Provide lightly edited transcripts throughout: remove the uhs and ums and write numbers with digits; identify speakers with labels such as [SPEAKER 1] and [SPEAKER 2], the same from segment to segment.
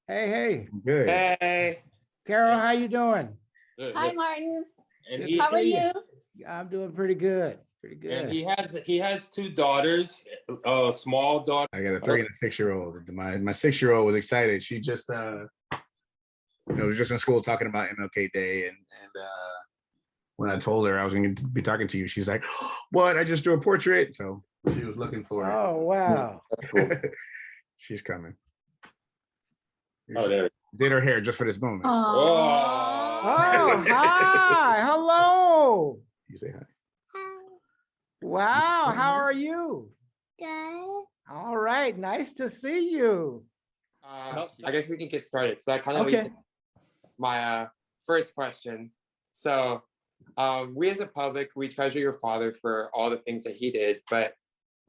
[SPEAKER 1] Hey, hey,
[SPEAKER 2] Good.
[SPEAKER 3] Hey.
[SPEAKER 1] Carol, how you doing?
[SPEAKER 4] Hi, Martin.
[SPEAKER 3] And
[SPEAKER 4] How are you?
[SPEAKER 1] I'm doing pretty good. Pretty
[SPEAKER 3] and
[SPEAKER 1] good.
[SPEAKER 3] he has two daughters, a small daughter.
[SPEAKER 2] I got a 3 and a 6-year-old. My 6-year-old was excited. She just was just in school talking about MLK Day, and when I told her I was going to be talking to you, she's like, "What? I just drew a portrait." So she was looking for it.
[SPEAKER 1] Oh, wow.
[SPEAKER 3] That's cool.
[SPEAKER 2] She's coming.
[SPEAKER 3] Oh, there.
[SPEAKER 2] Did her hair just for this moment.
[SPEAKER 1] Oh,
[SPEAKER 3] Oh.
[SPEAKER 1] hi. Hello.
[SPEAKER 2] You say hi.
[SPEAKER 1] Wow. How are you?
[SPEAKER 4] Good.
[SPEAKER 1] All right. Nice to see you.
[SPEAKER 3] I guess we can get started. So that kind of
[SPEAKER 1] Okay.
[SPEAKER 3] leads to my first question. So we as a public, we treasure your father for all the things that he did, but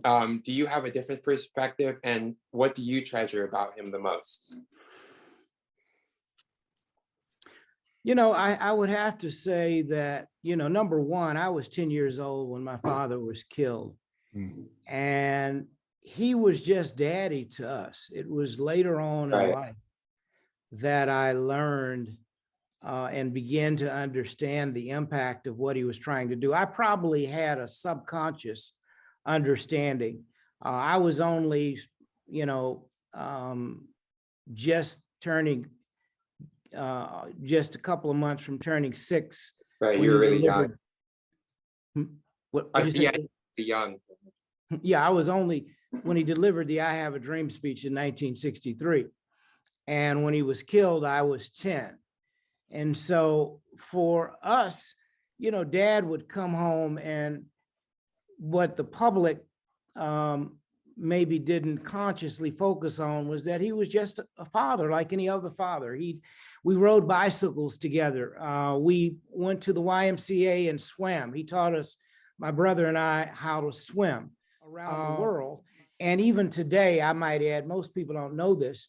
[SPEAKER 3] do you have a different perspective, and what do you treasure about him the most?
[SPEAKER 1] I would have to say that, number one, I was 10 years old when my father was killed. And he was just daddy to us. It was later on in life that I learned and began to understand the impact of what he was trying to do. I probably had a subconscious understanding. I was only, just turning, just a couple of months from turning 6.
[SPEAKER 3] Right, you were really young.
[SPEAKER 1] What
[SPEAKER 3] I
[SPEAKER 1] you
[SPEAKER 3] see,
[SPEAKER 1] say?
[SPEAKER 3] young.
[SPEAKER 1] Yeah, I was only when he delivered the I Have a Dream speech in 1963. And when he was killed, I was 10. And so for us, Dad would come home, and what the public maybe didn't consciously focus on was that he was just a father like any other father. We rode bicycles together. We went to the YMCA and swam. He taught us, my brother and I, how to swim around the world. And even today, I might add, most people don't know this,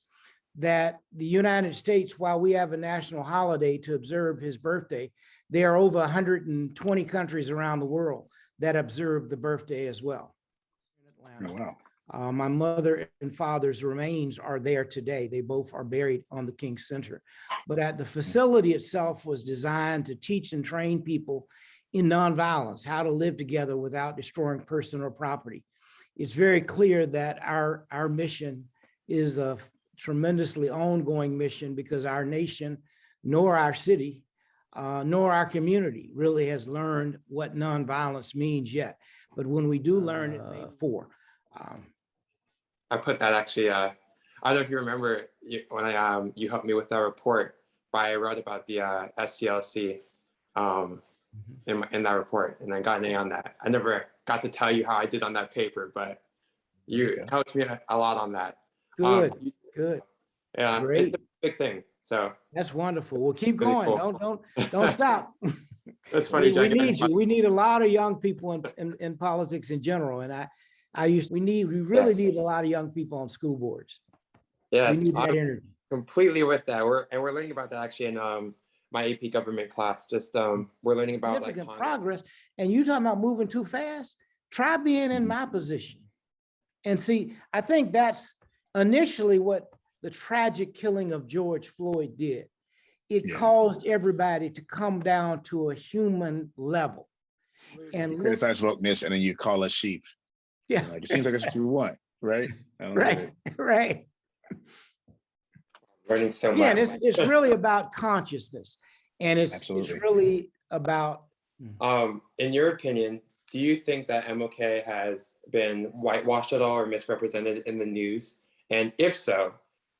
[SPEAKER 1] that the United States, while we have a national holiday to observe his birthday, there are over 120 countries around the world that observe the birthday as well.
[SPEAKER 2] Oh, wow.
[SPEAKER 1] My mother and father's remains are there today. They both are buried on the King Center. But the facility itself was designed to teach and train people in nonviolence, how to live together without destroying person or property. It's very clear that our mission is a tremendously ongoing mission, because our nation, nor our city, nor our community really has learned what nonviolence means yet. But when we do learn it,
[SPEAKER 3] I put that actually, I don't know if you remember when you helped me with that report, but I wrote about the SCLC in that report, and I got an A on that. I never got to tell you how I did on that paper, but you helped me a lot on that.
[SPEAKER 1] Good, good.
[SPEAKER 3] Yeah,
[SPEAKER 1] Great.
[SPEAKER 3] it's a big thing. So
[SPEAKER 1] that's wonderful. Well, keep
[SPEAKER 3] really
[SPEAKER 1] going.
[SPEAKER 3] cool.
[SPEAKER 1] Don't stop.
[SPEAKER 3] That's funny,
[SPEAKER 1] we need you. We need a lot of young people in politics in general. And we really need a lot of young people on school boards.
[SPEAKER 3] Yes,
[SPEAKER 1] we need that energy.
[SPEAKER 3] Completely with that. We're learning about that actually in my AP government class. Just we're learning about
[SPEAKER 1] significant progress. And you talking about moving too fast? Try being in my position. And see, I think that's initially what the tragic killing of George Floyd did. It caused everybody to come down to a human level. And
[SPEAKER 2] you criticize wokeness, and then you call us sheep.
[SPEAKER 1] Yeah,
[SPEAKER 2] like, it seems like that's what you want, right?
[SPEAKER 1] Right.
[SPEAKER 3] Learning so much.
[SPEAKER 1] Yeah, and it's really about consciousness, and it's really about.
[SPEAKER 3] In your opinion, do you think that MLK has been whitewashed at all or misrepresented in the news? And if so,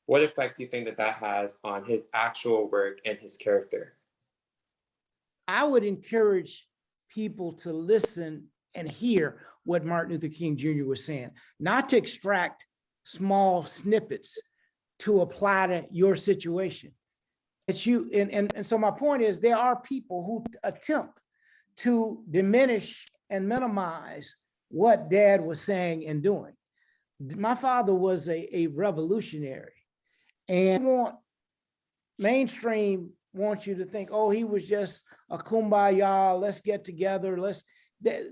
[SPEAKER 3] what effect do you think that has on his actual work and his character?
[SPEAKER 1] I would encourage people to listen and hear what Martin Luther King Jr. was saying, not to extract small snippets to apply to your situation. It's you, and so my point is, there are people who attempt to diminish and minimize what Dad was saying and doing. My father was a revolutionary, and mainstream wants you to think, oh, he was just a kumbaya, let's get together,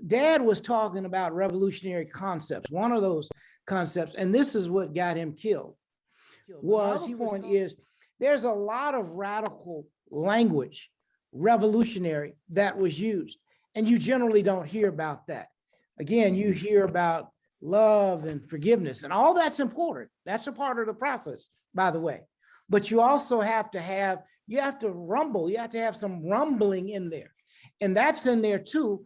[SPEAKER 1] Dad was talking about revolutionary concepts, one of those concepts, and this is what got him killed, was, he point is, there's a lot of radical language, revolutionary, that was used. And you generally don't hear about that. Again, you hear about love and forgiveness, and all that's important. That's a part of the process, by the way. But you also have to have, you have to rumble, you have to have some rumbling in there. And that's in there too.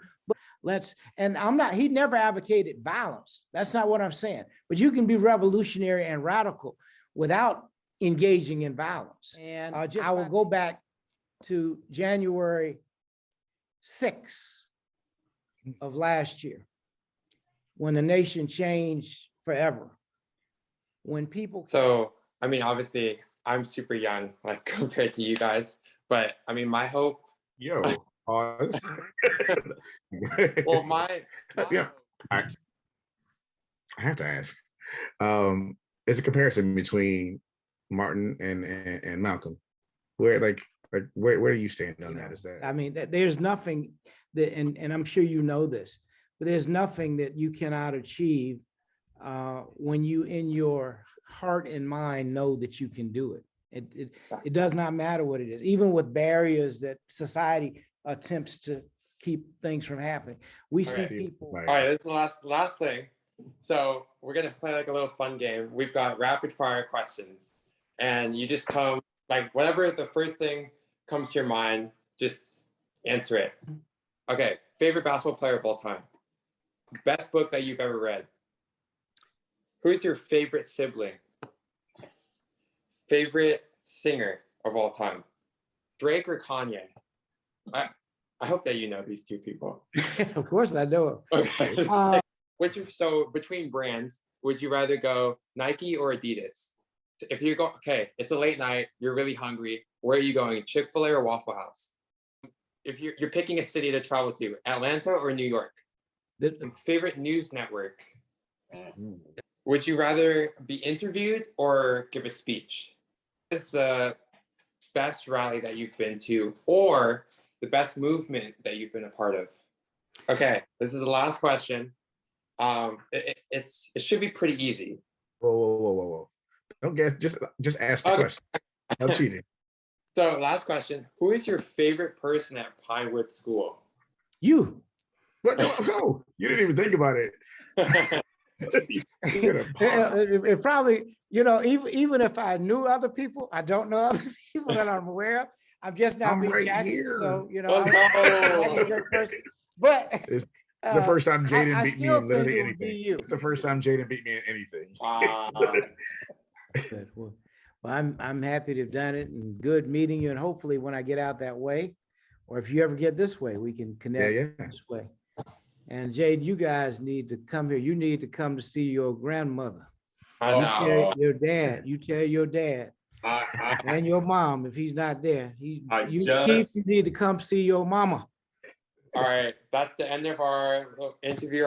[SPEAKER 1] But and I'm not, he never advocated violence. That's not what I'm saying. But you can be revolutionary and radical without engaging in violence. And I will go back to January 6th of last year, when the nation changed forever. When people.
[SPEAKER 3] So, I mean, obviously, I'm super young, like compared to you guys, but I mean, my hope.
[SPEAKER 2] Yo, pause.
[SPEAKER 3] Well, my
[SPEAKER 2] Yeah, I have to ask. It's a comparison between Martin and Malcolm. Where where do you stand on that? Is that?
[SPEAKER 1] I mean, there's nothing that, and I'm sure you know this, but there's nothing that you cannot achieve when you in your heart and mind know that you can do it. It does not matter what it is, even with barriers that society attempts to keep things from happening. We see people.
[SPEAKER 3] All right, this is the last thing. So we're gonna play like a little fun game. We've got rapid fire questions, and you just come like whatever the first thing comes to your mind, just answer it. Okay, favorite basketball player of all time. Best book that you've ever read. Who's your favorite sibling? Favorite singer of all time. Drake or Kanye? I hope that you know these two people.
[SPEAKER 1] Of course I know.
[SPEAKER 3] Okay. So between brands, would you rather go Nike or Adidas? If you go, okay, it's a late night, you're really hungry. Where are you going? Chick-fil-A or Waffle House? If you're picking a city to travel to, Atlanta or New York? Favorite news network? Would you rather be interviewed or give a speech? What is the best rally that you've been to or the best movement that you've been a part of? Okay, this is the last question. It should be pretty easy.
[SPEAKER 2] Whoa. Don't guess, just ask the question. No cheating.
[SPEAKER 3] So last question, who is your favorite person at Pinewood School?
[SPEAKER 1] You.
[SPEAKER 2] What? No, you didn't even think about it.
[SPEAKER 1] It probably, even if I knew other people, I don't know other people that I'm aware of. I'm just not being
[SPEAKER 2] right
[SPEAKER 1] Jackie,
[SPEAKER 2] here.
[SPEAKER 1] so I'm a great person. But
[SPEAKER 2] it's the first time Jaden beat me in literally
[SPEAKER 1] it would be
[SPEAKER 2] anything.
[SPEAKER 1] you.
[SPEAKER 2] It's the first time Jaden beat me in anything.
[SPEAKER 3] Wow.
[SPEAKER 1] Good. Well, I'm happy to have done it, and good meeting you. And hopefully, when I get out that way, or if you ever get this way, we can connect this way. And Jade, you guys need to come here. You need to come to see your grandmother.
[SPEAKER 3] I know.
[SPEAKER 1] Your dad. You tell your dad and your mom if he's not there. You need to come see your mama.
[SPEAKER 3] All right, that's the end of our interview.